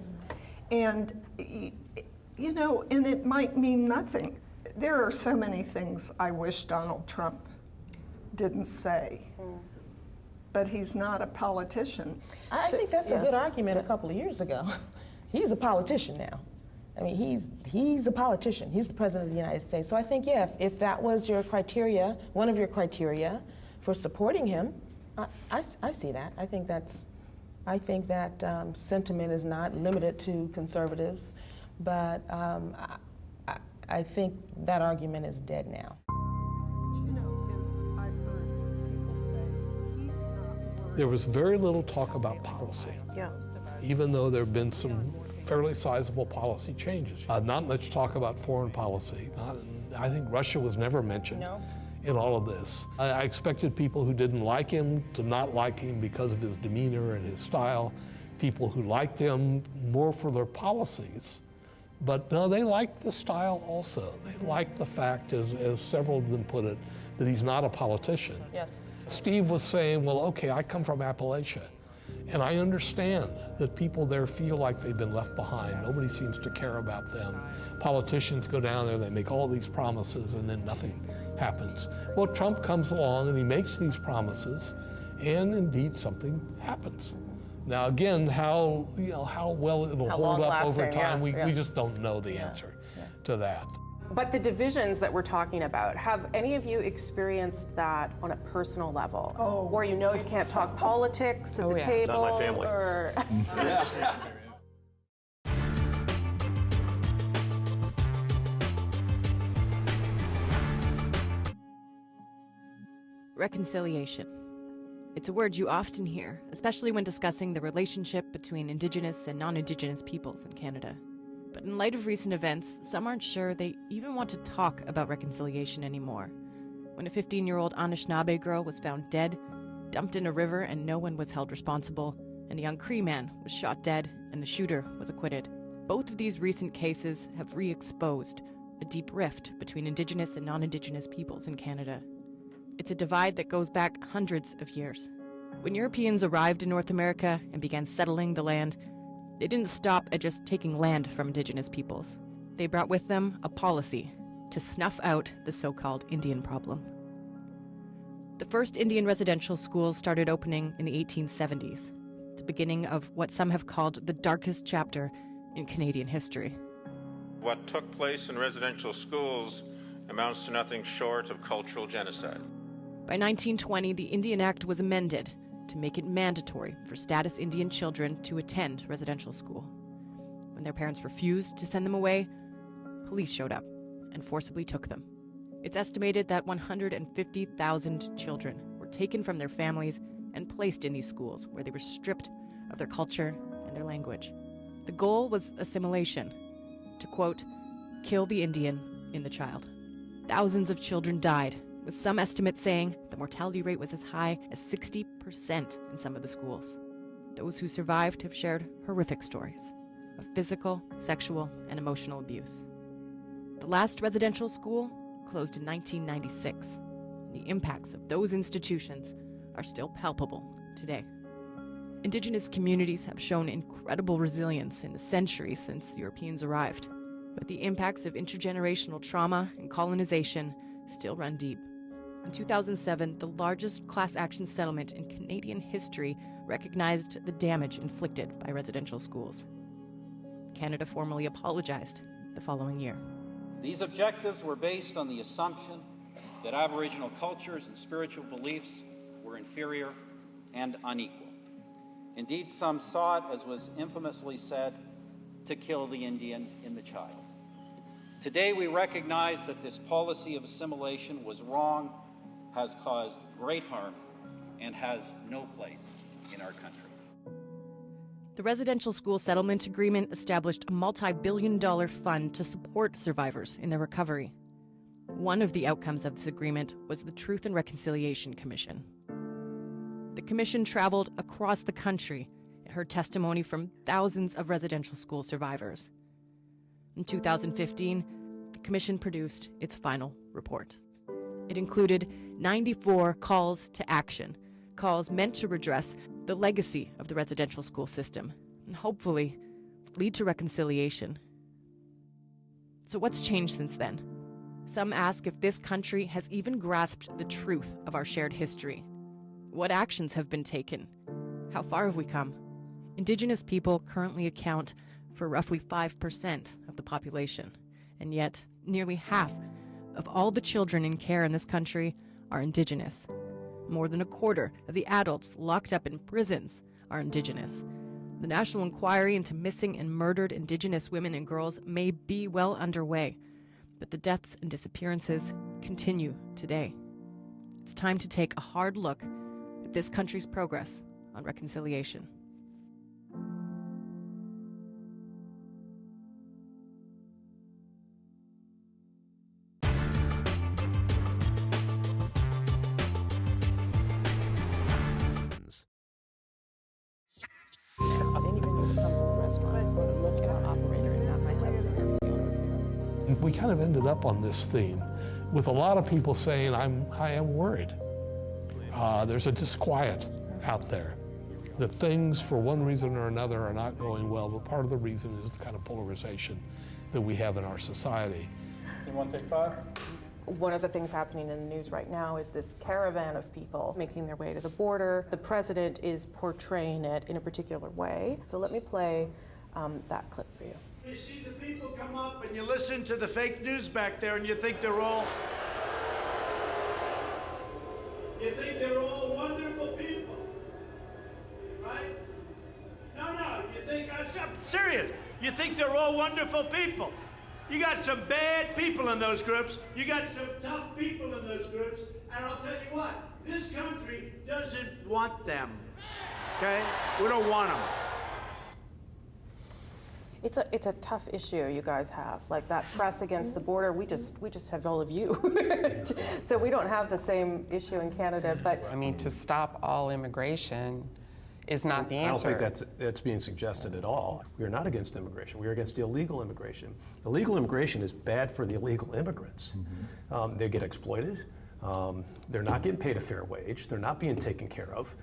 And, and it might mean nothing. There are so many things I wish Donald Trump didn't say, but he's not a politician. I think that's a good argument a couple of years ago. He's a politician now. I mean, he's a politician. He's the president of the United States. So I think, if that was your criteria, one of your criteria for supporting him, I see that. I think that sentiment is not limited to conservatives, but I think that argument is dead now. There was very little talk about policy. Yeah. Even though there have been some fairly sizable policy changes. Not much talk about foreign policy. I think Russia was never mentioned in all of this. I expected people who didn't like him to not like him because of his demeanor and his style. People who liked him more for their policies. But no, they liked the style also. They liked the fact, as several of them put it, that he's not a politician. Yes. Steve was saying, well, okay, I come from Appalachia, and I understand that people there feel like they've been left behind. Nobody seems to care about them. Politicians go down there, they make all these promises, and then nothing happens. Well, Trump comes along and he makes these promises, and indeed something happens. Now again, how well it'll hold up over time, we just don't know the answer to that. But the divisions that we're talking about, have any of you experienced that on a personal level? Oh. Where you can't talk politics at the table? Not my family. Or Reconciliation. It's a word you often hear, especially when discussing the relationship between Indigenous and non-Indigenous peoples in Canada. But in light of recent events, some aren't sure they even want to talk about reconciliation anymore. When a 15-year-old Anishinaabe girl was found dead, dumped in a river, and no one was held responsible, and a young Cree man was shot dead and the shooter was acquitted. Both of these recent cases have re-exposed a deep rift between Indigenous and non-Indigenous peoples in Canada. It's a divide that goes back hundreds of years. When Europeans arrived in North America and began settling the land, they didn't stop at just taking land from Indigenous peoples. They brought with them a policy to snuff out the so-called Indian problem. The first Indian residential schools started opening in the 1870s, the beginning of what some have called the darkest chapter in Canadian history. What took place in residential schools amounts to nothing short of cultural genocide. By 1920, the Indian Act was amended to make it mandatory for status Indian children to attend residential school. When their parents refused to send them away, police showed up and forcibly took them. It's estimated that 150,000 children were taken from their families and placed in these schools where they were stripped of their culture and their language. The goal was assimilation, to quote, kill the Indian in the child. Thousands of children died, with some estimates saying the mortality rate was as high as 60% in some of the schools. Those who survived have shared horrific stories of physical, sexual, and emotional abuse. The last residential school closed in 1996. The impacts of those institutions are still palpable today. Indigenous communities have shown incredible resilience in the centuries since Europeans arrived, but the impacts of intergenerational trauma and colonization still run deep. In 2007, the largest class action settlement in Canadian history recognized the damage inflicted by residential schools. Canada formally apologized the following year. These objectives were based on the assumption that Aboriginal cultures and spiritual beliefs were inferior and unequal. Indeed, some sought, as was infamously said, to kill the Indian in the child. Today, we recognize that this policy of assimilation was wrong, has caused great harm, and has no place in our country. The residential school settlement agreement established a multi-billion-dollar fund to support survivors in their recovery. One of the outcomes of this agreement was the Truth and Reconciliation Commission. The commission traveled across the country and heard testimony from thousands of residential school survivors. In 2015, the commission produced its final report. It included 94 calls to action, calls meant to redress the legacy of the residential school system and hopefully lead to reconciliation. So what's changed since then? Some ask if this country has even grasped the truth of our shared history. What actions have been taken? How far have we come? Indigenous people currently account for roughly 5% of the population, and yet nearly half of all the children in care in this country are Indigenous. More than a quarter of the adults locked up in prisons are Indigenous. The National Inquiry into Missing and Murdered Indigenous Women and Girls may be well underway, but the deaths and disappearances continue today. It's time to take a hard look at this country's progress on reconciliation. We kind of ended up on this theme with a lot of people saying, I am worried. There's a disquiet out there that things for one reason or another are not going well, but part of the reason is the kind of polarization that we have in our society. Anyone take 5? One of the things happening in the news right now is this caravan of people making their way to the border. The president is portraying it in a particular way. So let me play that clip for you. You see the people come up and you listen to the fake news back there and you think they're all wonderful people, right? No, you think, I'm serious. You think they're all wonderful people. You got some bad people in those groups. You got some tough people in those groups. And I'll tell you what, this country doesn't want them, okay? We don't want them. It's a tough issue you guys have, like that press against the border. We just have all of you, so we don't have the same issue in Canada. But I mean, to stop all immigration is not the answer. I don't think that's being suggested at all. We are not against immigration. We are against illegal immigration. Illegal immigration is bad for the illegal immigrants. Mm-hmm. They get exploited. They're not getting paid a fair wage. They're not being taken care of.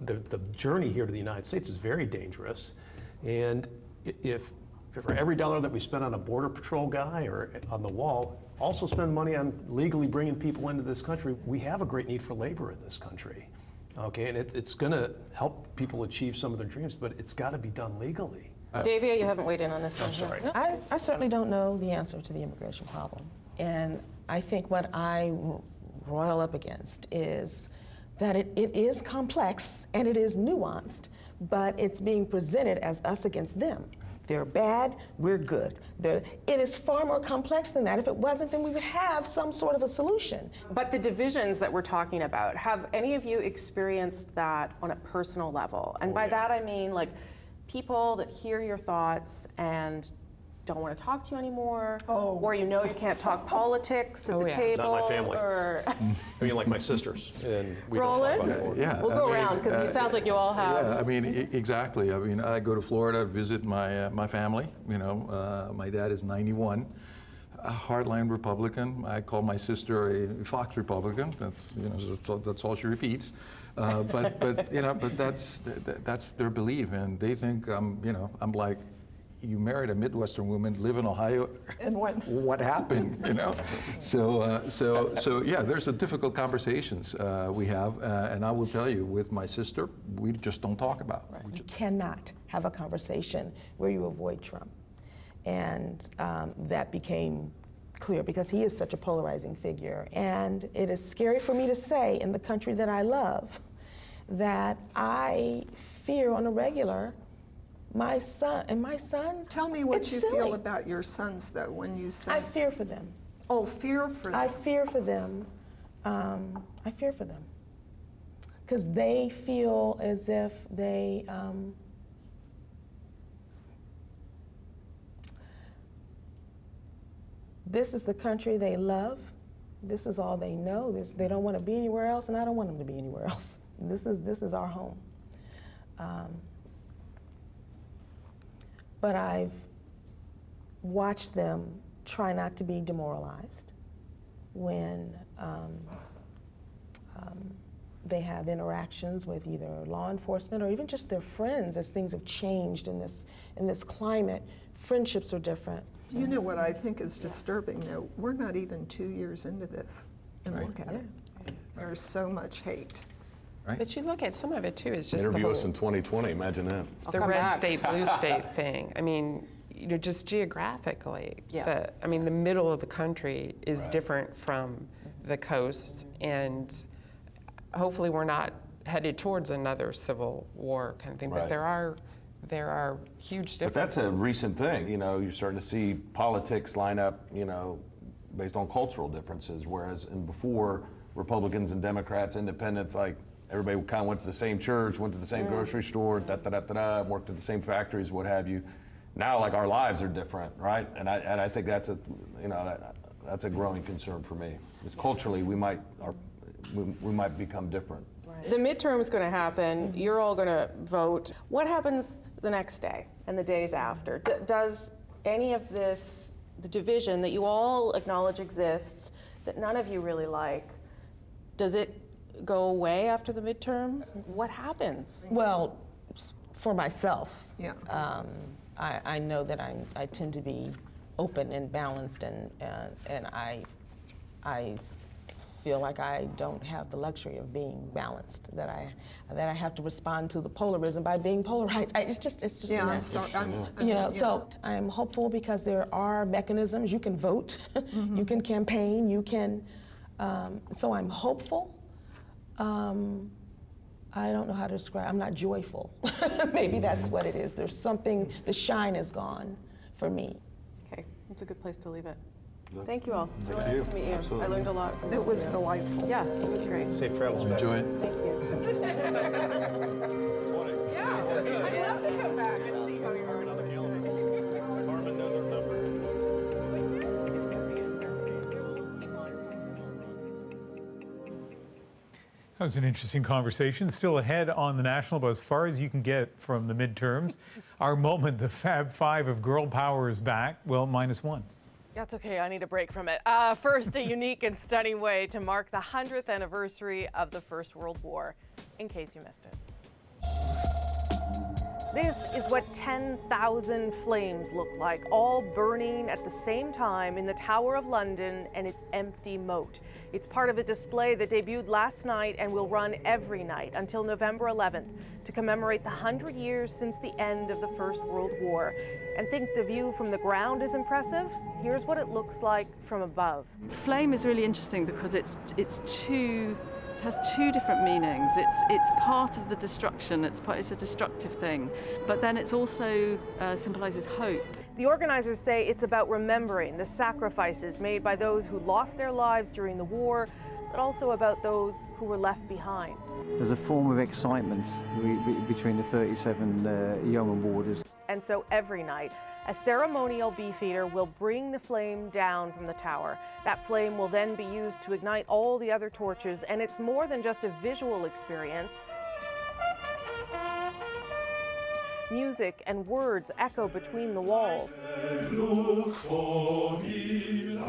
The journey here to the United States is very dangerous, and if for every dollar that we spend on a border patrol guy or on the wall, also spend money on legally bringing people into this country, we have a great need for labor in this country. Okay, and it's going to help people achieve some of their dreams, but it's got to be done legally. Davia, you haven't weighed in on this one. I'm sorry. No? I certainly don't know the answer to the immigration problem. And I think what I roil up against is that it is complex and it is nuanced, but it's being presented as us against them. They're bad, we're good. It is far more complex than that. If it wasn't, then we would have some sort of a solution. But the divisions that we're talking about, have any of you experienced that on a personal level? And by that I mean like people that hear your thoughts and don't want to talk to you anymore, or you can't talk politics at the table. Not my family. Or I mean, like my sisters, and we Roland? don't talk about it. Yeah. We'll go around because it sounds like you all have. Yeah, I mean, exactly. I mean, I go to Florida, visit my family. You know, my dad is 91, a hardline Republican. I call my sister a Fox Republican. That's that's all she repeats. But that's their belief, and they think I'm like, you married a Midwestern woman, live in Ohio, and what happened, you know? So yeah, there's a difficult conversations we have, and I will tell you, with my sister, we just don't talk about it. You cannot have a conversation where you avoid Trump. And that became clear because he is such a polarizing figure. And it is scary for me to say, in the country that I love, that I fear on a regular my son and my sons. Tell me what you feel about your sons, though, when you say. I fear for them. Oh, fear for them. I fear for them. I fear for them. Because they feel as if they, this is the country they love. This is all they know. They don't want to be anywhere else, and I don't want them to be anywhere else. This is our home. But I've watched them try not to be demoralized when they have interactions with either law enforcement or even just their friends as things have changed in this climate. Friendships are different. You know what I think is disturbing, though? We're not even 2 years into this, and look at it. There's so much hate. Right. But you look at some of it too, is just Interview the us whole, in 2020, imagine that. the red state, blue state thing. I mean, just geographically, Yes. the middle of the country is different from the coast, and hopefully we're not headed towards another civil war kind of thing, but there are huge differences. But that's a recent thing, you're starting to see politics line up, based on cultural differences, whereas before, Republicans and Democrats, independents, like everybody kind of went to the same church, went to the same grocery store, worked at the same factories, what have you. Now, like, our lives are different, right? And I think that's a growing concern for me. It's culturally, we might become different. The midterm is going to happen. You're all going to vote. What happens the next day and the days after? Does any of this, the division that you all acknowledge exists, that none of you really like, does it go away after the midterms? What happens? Well, for myself, yeah. I know that I tend to be open and balanced, and I feel like I don't have the luxury of being balanced. That I have to respond to the polarism by being polarized. It's just a mess. So I am hopeful because there are mechanisms. You can vote, you can campaign, you can. So I'm hopeful. I don't know how to describe. I'm not joyful. Maybe that's what it is. There's something. The shine is gone for me. Okay, that's a good place to leave it. Thank you all. It's Thank really you. nice to meet you. Absolutely. I learned a lot from It was you. delightful. Yeah, it was great. Safe travels back. Enjoy it. Thank you. Yeah, I'd love to come back and see how you are. Carmen knows our number. That was an interesting conversation. Still ahead on the national, but as far as you can get from the midterms, our moment, the Fab Five of girl power is back. Well, -1. That's okay, I need a break from it. First, a unique and stunning way to mark the 100th anniversary of the First World War, in case you missed it. This is what 10,000 flames look like, all burning at the same time in the Tower of London and its empty moat. It's part of a display that debuted last night and will run every night until November 11th to commemorate the 100 years since the end of the First World War. And think the view from the ground is impressive? Here's what it looks like from above. Flame is really interesting because it has two different meanings. It's part of the destruction. It's a destructive thing, but then it's also symbolizes hope. The organizers say it's about remembering the sacrifices made by those who lost their lives during the war, but also about those who were left behind. There's a form of excitement between the 37 Yeoman warders. And so every night, a ceremonial beefeater will bring the flame down from the tower. That flame will then be used to ignite all the other torches, and it's more than just a visual experience. Music and words echo between the walls. You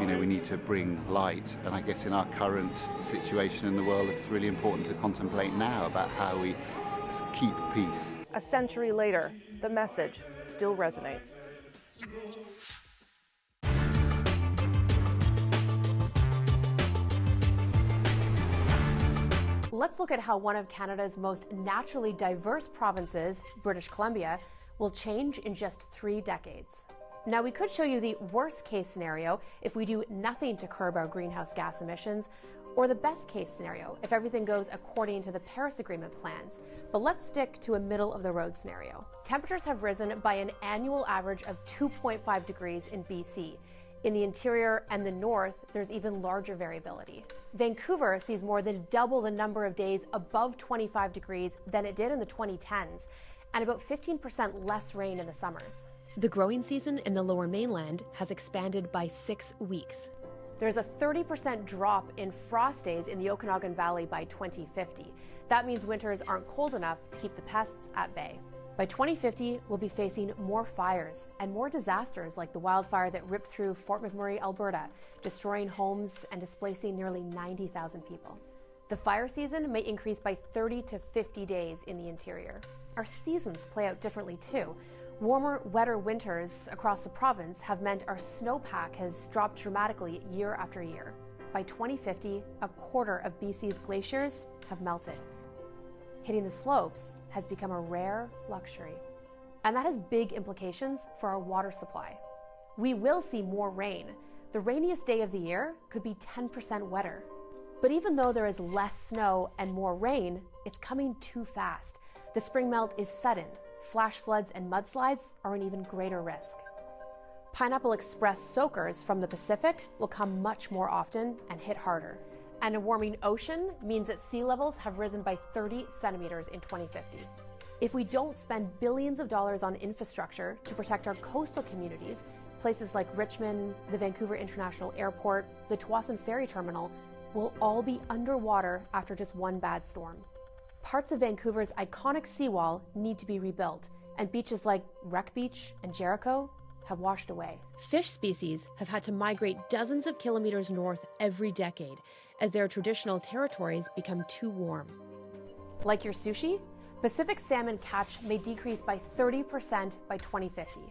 know, we need to bring light, and I guess in our current situation in the world, it's really important to contemplate now about how we keep peace. A century later, the message still resonates. Let's look at how one of Canada's most naturally diverse provinces, British Columbia, will change in just 3 decades. Now, we could show you the worst case scenario if we do nothing to curb our greenhouse gas emissions, or the best case scenario if everything goes according to the Paris Agreement plans. But let's stick to a middle of the road scenario. Temperatures have risen by an annual average of 2.5 degrees in BC. In the interior and the north, there's even larger variability. Vancouver sees more than double the number of days above 25 degrees than it did in the 2010s, and about 15% less rain in the summers. The growing season in the Lower Mainland has expanded by 6 weeks. There's a 30% drop in frost days in the Okanagan Valley by 2050. That means winters aren't cold enough to keep the pests at bay. By 2050, we'll be facing more fires and more disasters like the wildfire that ripped through Fort McMurray, Alberta, destroying homes and displacing nearly 90,000 people. The fire season may increase by 30 to 50 days in the interior. Our seasons play out differently too. Warmer, wetter winters across the province have meant our snowpack has dropped dramatically year after year. By 2050, a quarter of BC's glaciers have melted. Hitting the slopes has become a rare luxury. And that has big implications for our water supply. We will see more rain. The rainiest day of the year could be 10% wetter. But even though there is less snow and more rain, it's coming too fast. The spring melt is sudden. Flash floods and mudslides are an even greater risk. Pineapple Express soakers from the Pacific will come much more often and hit harder. And a warming ocean means that sea levels have risen by 30 centimeters in 2050. If we don't spend billions of dollars on infrastructure to protect our coastal communities, places like Richmond, the Vancouver International Airport, the Tsawwassen Ferry Terminal will all be underwater after just one bad storm. Parts of Vancouver's iconic seawall need to be rebuilt, and beaches like Wreck Beach and Jericho have washed away. Fish species have had to migrate dozens of kilometers north every decade as their traditional territories become too warm. Like your sushi, Pacific salmon catch may decrease by 30% by 2050.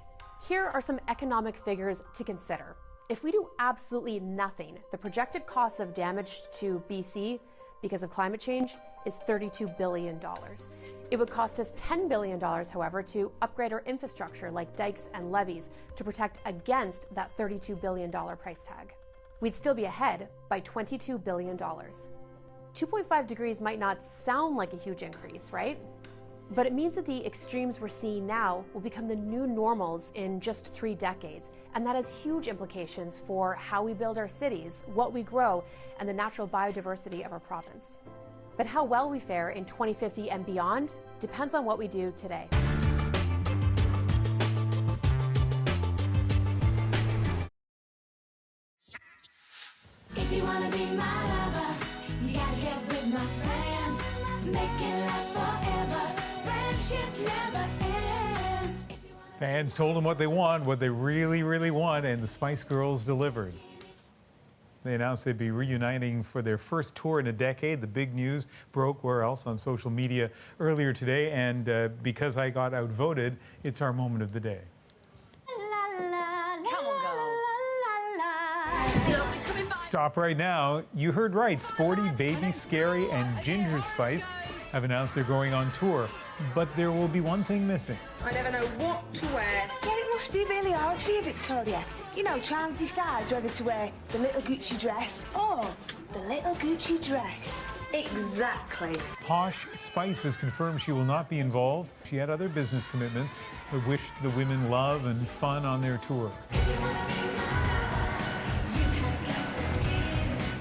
Here are some economic figures to consider. If we do absolutely nothing, the projected cost of damage to BC because of climate change is $32 billion. It would cost us $10 billion, however, to upgrade our infrastructure like dikes and levees to protect against that $32 billion price tag. We'd still be ahead by $22 billion. 2.5 degrees might not sound like a huge increase, right? But it means that the extremes we're seeing now will become the new normals in just 3 decades. And that has huge implications for how we build our cities, what we grow, and the natural biodiversity of our province. But how well we fare in 2050 and beyond depends on what we do today. If you wanna be my lover, you gotta get with my friends. Make it last forever. Friendship never ends. Fans told them what they want, what they really, really want, and the Spice Girls delivered. They announced they'd be reuniting for their first tour in a decade. The big news broke where else? On social media earlier today, and because I got outvoted, it's our moment of the day. Stop right now. You heard right. Sporty, Baby, Scary, and Ginger Spice have announced they're going on tour. But there will be one thing missing. I never know what to wear. Yeah, it must be really hard for you, Victoria. You know, trying to decide whether to wear the little Gucci dress or the little Gucci dress. Exactly. Posh Spice has confirmed she will not be involved. She had other business commitments, but wished the women love and fun on their tour.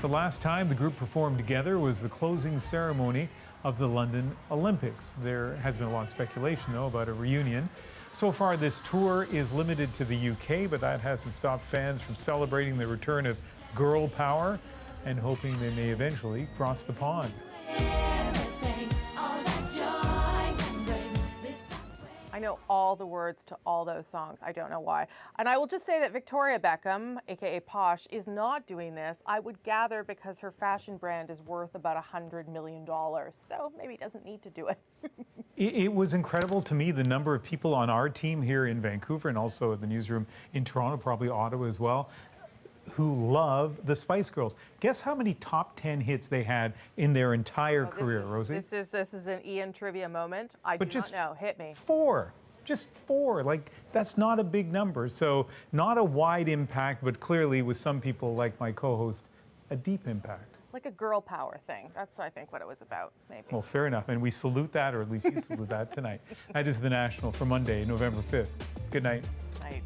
The last time the group performed together was the closing ceremony of the London Olympics. There has been a lot of speculation, though, about a reunion. So far, this tour is limited to the UK, but that hasn't stopped fans from celebrating the return of girl power and hoping they may eventually cross the pond. I know all the words to all those songs. I don't know why. And I will just say that Victoria Beckham, aka Posh, is not doing this. I would gather because her fashion brand is worth about $100 million. So maybe doesn't need to do it. It was incredible to me, the number of people on our team here in Vancouver and also at the newsroom in Toronto, probably Ottawa as well, who love the Spice Girls. Guess how many top 10 hits they had in their entire career, Rosie? This is an Ian trivia moment. I But do just not know. Hit me. Just four. Like, that's not a big number. So not a wide impact, but clearly with some people like my co-host, a deep impact. Like a girl power thing. That's, I think, what it was about, maybe. Well, fair enough. And we salute that, or at least you salute that tonight. That is The National for Monday, November 5th. Good night. Night.